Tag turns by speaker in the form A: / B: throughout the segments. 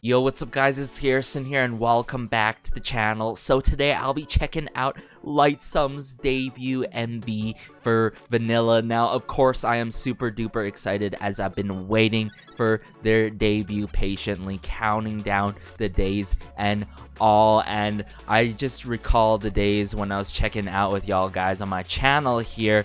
A: Yo, what's up guys, it's Garrison here and welcome back to the channel. So today I'll be checking out Lightsum's debut MV for Vanilla. Now of course I am super duper excited as I've been waiting for their debut patiently, counting down the days and all, and I just recall the days when I was checking out with y'all guys on my channel here,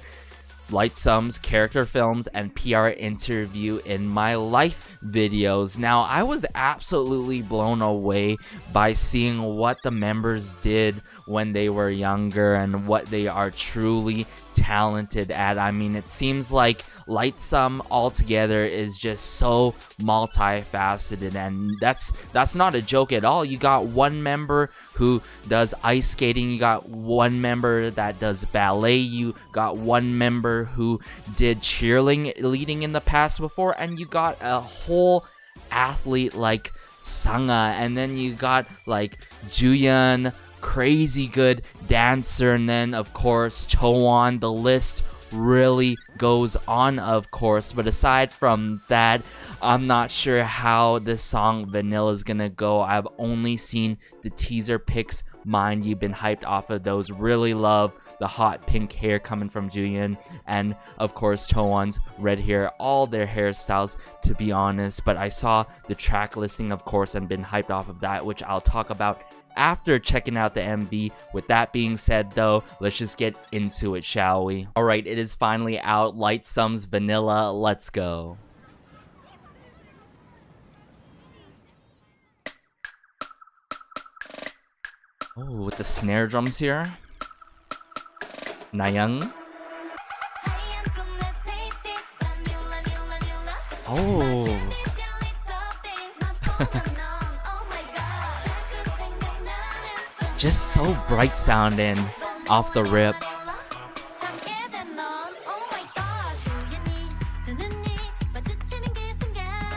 A: Lightsum's character films and PR interview in my life videos. Now I was absolutely blown away by seeing what the members did when they were younger and what they are truly talented at. I mean, it seems like Lightsum altogether is just so multifaceted, and that's not a joke at all. You got one member who does ice skating, you got one member that does ballet, you got one member who did cheerleading in the past before, and you got a whole athlete like Sanga, and then you got like Juyeon, crazy good dancer, and then of course Chowan. The list really goes on, of course, but aside from that, I'm not sure how this song Vanilla is gonna go. I've only seen the teaser pics, mind you, been hyped off of those. Really love the hot pink hair coming from Juyeon, and of course Chowan's red hair, all their hairstyles to be honest. But I saw the track listing of course and been hyped off of that, which I'll talk about after checking out the MV. With that being said though, let's just get into it, shall we? Alright, it is finally out, Lightsum's Vanilla, let's go. Oh, with the snare drums here. Nayang. Oh. Just so bright sounding off the rip.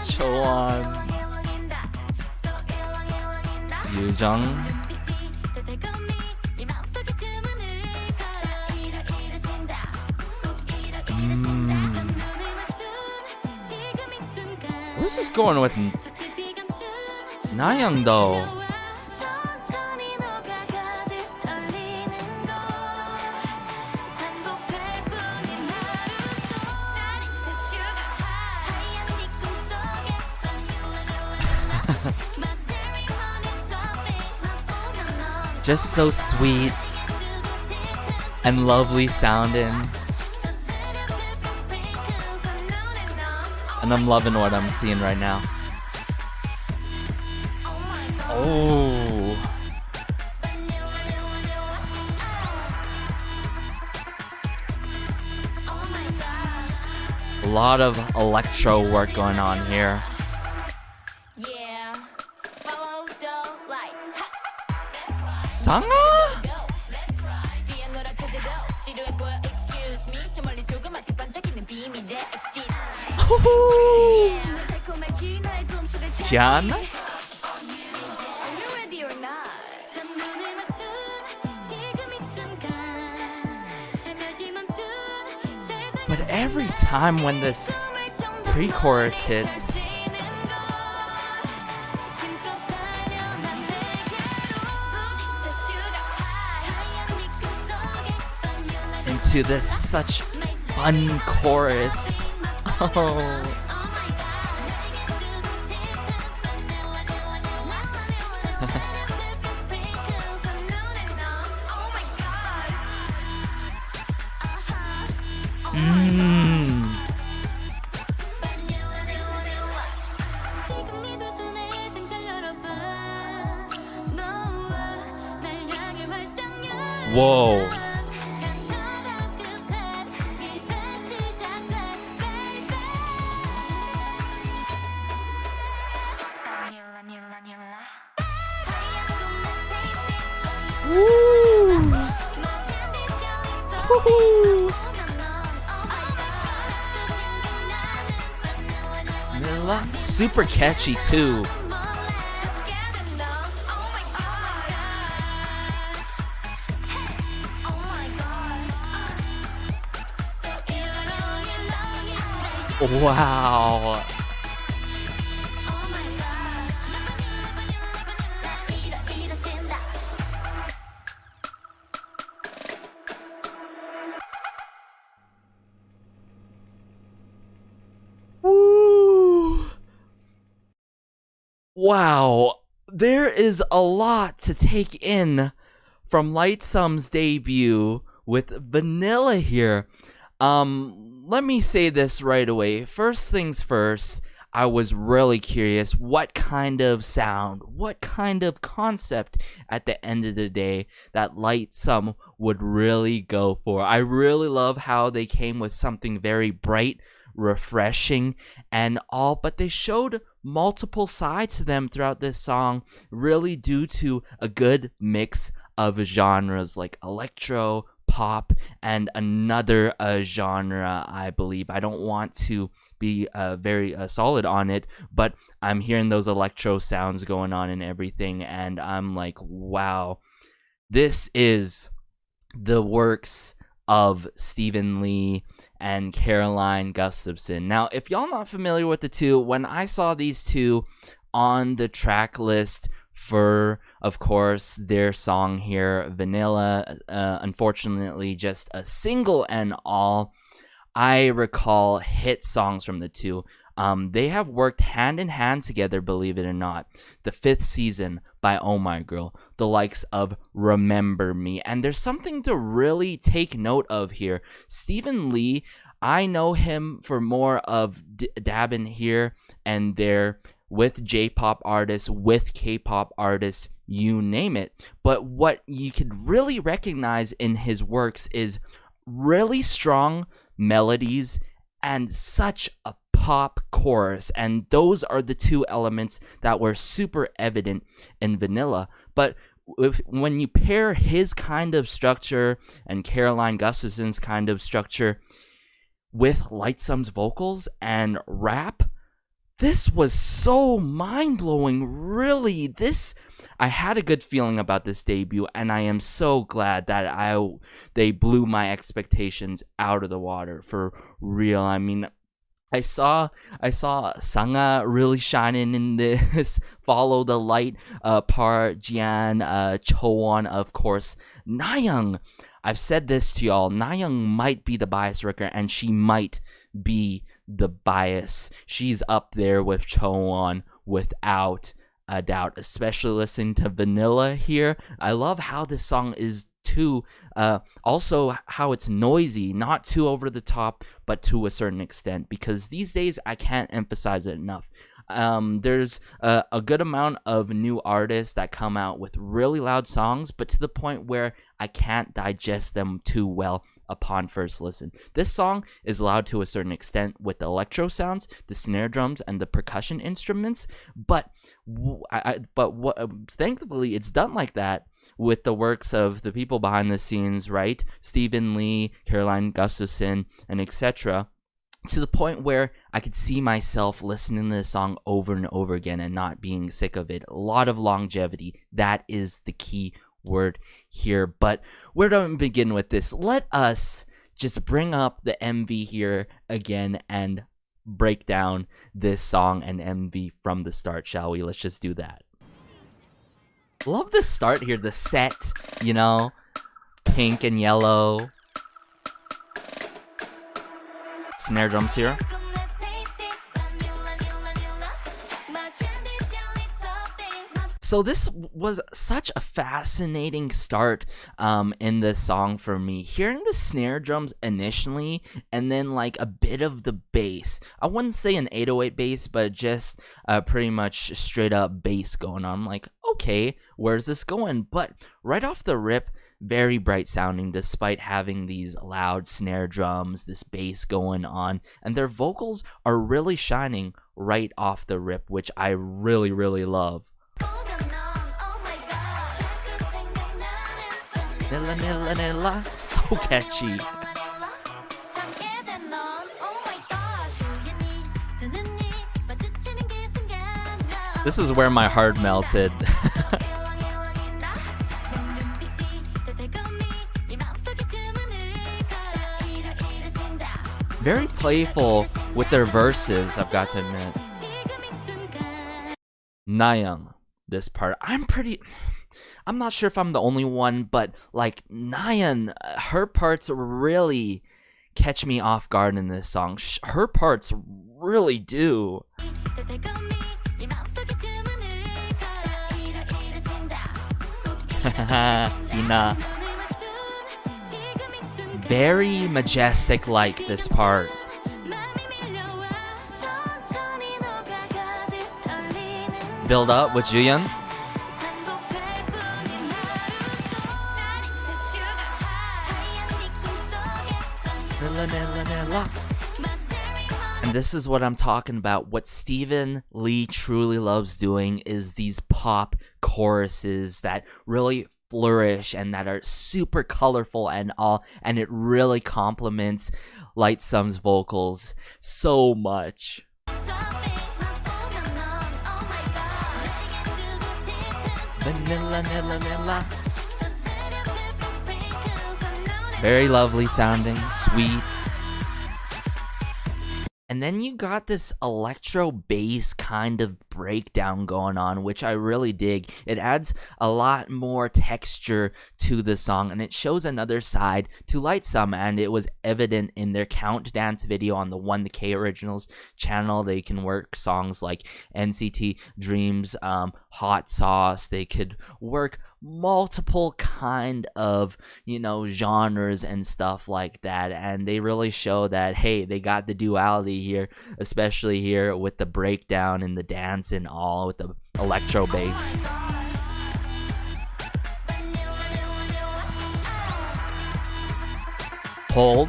A: Chowan, Yujong. Where's this going with Nayang though? Just so sweet and lovely sounding, and I'm loving what I'm seeing right now. Oh, a lot of electro work going on here. Sanga? Jiana? But every time when this pre-chorus hits, into this such fun chorus. Oh. Whoa. Super catchy too. Wow. Wow, there is a lot to take in from Lightsum's debut with Vanilla here. Let me say this right away. First things first, I was really curious what kind of sound, what kind of concept at the end of the day that Lightsum would really go for. I really love how they came with something very bright, refreshing, and all, but they showed multiple sides to them throughout this song, really due to a good mix of genres like electro, pop, and another genre, I believe. I don't want to be very solid on it, but I'm hearing those electro sounds going on and everything, and I'm like, wow, this is the works of Stephen Lee and Caroline Gustafson. Now, if y'all not familiar with the two, when I saw these two on the track list for, of course, their song here, Vanilla, unfortunately just a single and all, I recall hit songs from the two. They have worked hand in hand together, believe it or not. The 5th season by Oh My Girl, the likes of Remember Me, and there's something to really take note of here. Stephen Lee, I know him for more of dabbing here and there with J-pop artists, with K-pop artists, you name it. But what you could really recognize in his works is really strong melodies and such a pop chorus, and those are the two elements that were super evident in Vanilla. But when you pair his kind of structure and Caroline Gustafson's kind of structure with Lightsum's vocals and rap, this was so mind-blowing, really. I had a good feeling about this debut, and I am so glad that they blew my expectations out of the water for real. I mean, I saw Sanga really shining in this. Follow the Light, Par Jian, Chowon, of course, Nayoung. I've said this to y'all. Nayoung might be the bias wrecker, and she might be the bias. She's up there with Chowon without a doubt, especially listening to Vanilla here. I love how this song is too, also how it's noisy, not too over the top, but to a certain extent, because these days I can't emphasize it enough. There's a good amount of new artists that come out with really loud songs, but to the point where I can't digest them too well upon first listen. This song is loud to a certain extent with the electro sounds, the snare drums, and the percussion instruments, but thankfully it's done like that with the works of the people behind the scenes, right? Stephen Lee, Caroline Gustafson, and etc., to the point where I could see myself listening to this song over and over again and not being sick of it. A lot of longevity. That is the key word here. But where do I begin with this? Let us just bring up the MV here again and break down this song and MV from the start, shall we? Let's just do that. Love the start here, the set, you know, pink and yellow. Snare drums here. So this was such a fascinating start in this song for me. Hearing the snare drums initially, and then like a bit of the bass. I wouldn't say an 808 bass, but just pretty much straight up bass going on. I'm like, okay, where's this going? But right off the rip, very bright sounding despite having these loud snare drums, this bass going on, and their vocals are really shining right off the rip, which I really, really love. Nilla, nilla, nilla. So catchy. This is where my heart melted. Very playful with their verses, I've got to admit. Nayoung, this part, I'm not sure if I'm the only one, but like Nayeon, her parts really catch me off guard in this song. Her parts really do. Hina. Very majestic like this part. Build up with Juyeon. And this is what I'm talking about. What Stephen Lee truly loves doing is these pop choruses that really flourish and that are super colorful and all, and it really complements Lightsum's vocals so much. Vanilla. Very lovely sounding, sweet. And then you got this electro bass kind of breakdown going on, which I really dig. It adds a lot more texture to the song, and it shows another side to Lightsum, and it was evident in their Count Dance video on the 1K Originals channel. They can work songs like NCT Dreams, Hot Sauce. They could work multiple kind of, genres and stuff like that, and they really show that, hey, they got the duality here, especially here with the breakdown and the dance and all with the electro bass. Hold.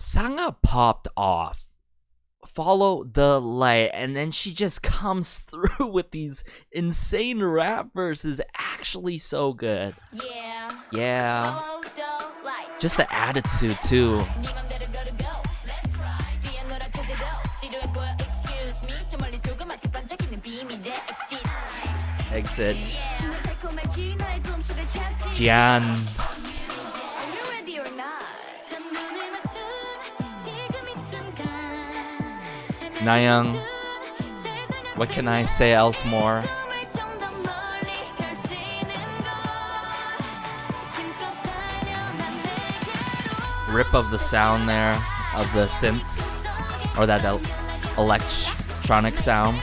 A: Sangha popped off. Follow the light, and then she just comes through with these insane rap verses. Actually so good. Yeah. Just the attitude too. Exit. Jian. Nayoung, what can I say else more? Rip of the sound there, of the synths, or that electronic sound.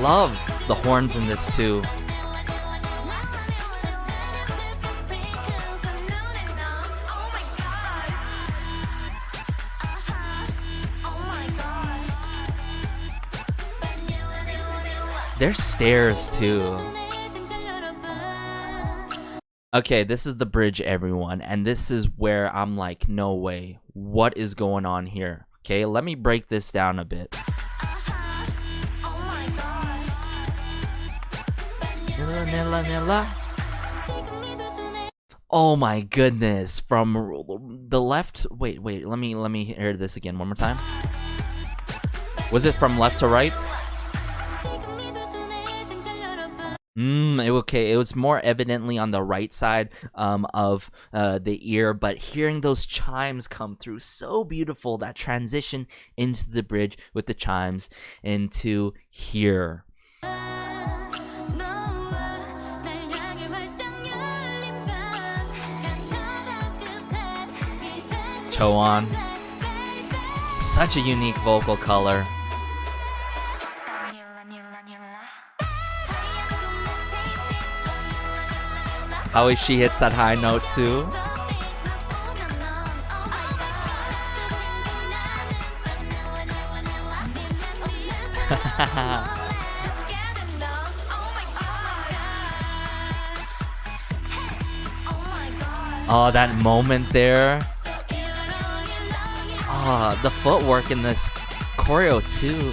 A: Love the horns in this too. There's stairs too. Okay, this is the bridge, everyone, and this is where I'm like, no way, what is going on here? Okay, let me break this down a bit. Oh my goodness, from the left, wait, let me hear this again one more time. Was it from left to right? Okay, it was more evidently on the right side of the ear, but hearing those chimes come through, so beautiful, that transition into the bridge with the chimes into here. Choan, such a unique vocal color. How she hits that high note too. Oh, that moment there. Oh, the footwork in this choreo too.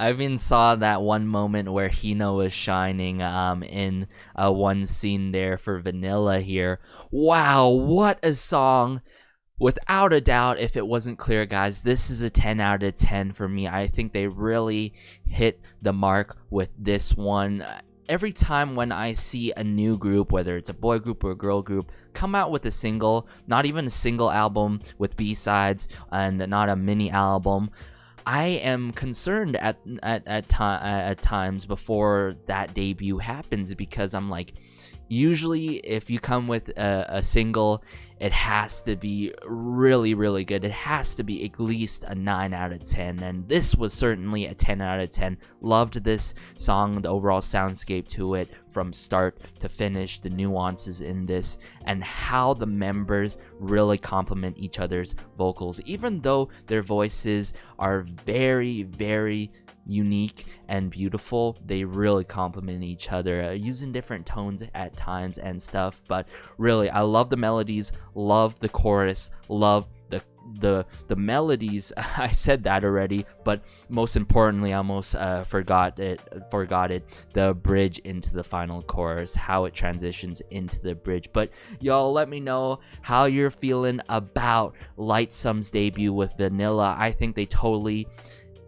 A: I even saw that one moment where Hina was shining in one scene there for Vanilla here. Wow, what a song. Without a doubt, if it wasn't clear, guys, this is a 10 out of 10 for me. I think they really hit the mark with this one. every time when I see a new group, whether it's a boy group or a girl group, come out with a single, not even a single album with B-sides and not a mini album, I am concerned at times before that debut happens, because I'm like, usually if you come with a single, it has to be really, really good. It has to be at least a 9 out of 10, and this was certainly a 10 out of 10. Loved this song, the overall soundscape to it from start to finish, the nuances in this, and how the members really complement each other's vocals. Even though their voices are very, very unique and beautiful, they really complement each other, using different tones at times and stuff. But really, I love the melodies, love the chorus, love the melodies. I said that already, but most importantly, I almost forgot it, the bridge into the final chorus, how it transitions into the bridge. But y'all, let me know how you're feeling about Lightsum's debut with Vanilla. I think they totally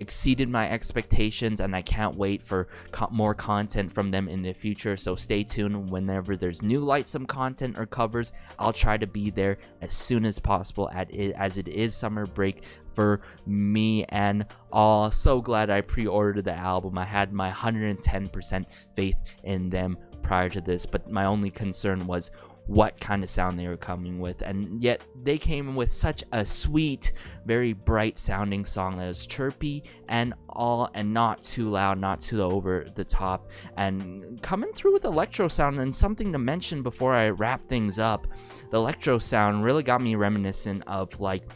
A: exceeded my expectations, and I can't wait for more content from them in the future. So stay tuned. Whenever there's new Lightsum content or covers, I'll try to be there as soon as possible, as it is summer break for me and all. So glad I pre-ordered the album. I had my 110% faith in them prior to this, but my only concern was what kind of sound they were coming with, and yet they came with such a sweet, very bright sounding song that was chirpy and not too loud, not too over the top, and coming through with electro sound. And something to mention before I wrap things up, the electro sound really got me reminiscent of like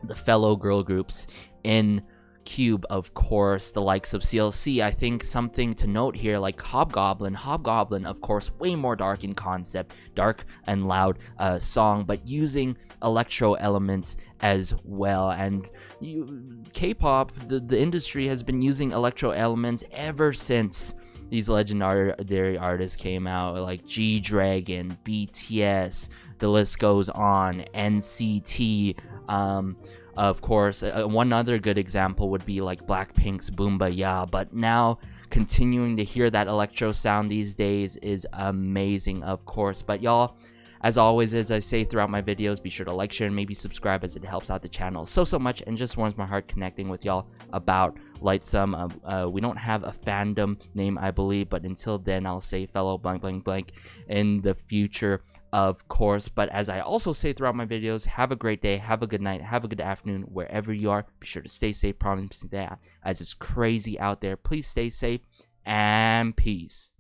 A: the fellow girl groups in Cube, of course, the likes of CLC. I think something to note here, like Hobgoblin, of course, way more dark in concept, dark and loud song, but using electro elements as well. And K-pop, the industry has been using electro elements ever since these legendary artists came out, like G-Dragon, BTS, the list goes on, NCT, of course. One other good example would be like Blackpink's Boomba Ya, but now continuing to hear that electro sound these days is amazing, of course. But y'all, as always, as I say throughout my videos, be sure to like, share, and maybe subscribe, as it helps out the channel so much and just warms my heart connecting with y'all about Lightsum. We don't have a fandom name, I believe, but until then, I'll say fellow blank blank blank in the future, of course. But as I also say throughout my videos, have a great day, have a good night, have a good afternoon, wherever you are. Be sure to stay safe, promise that, as it's crazy out there. Please stay safe, and peace.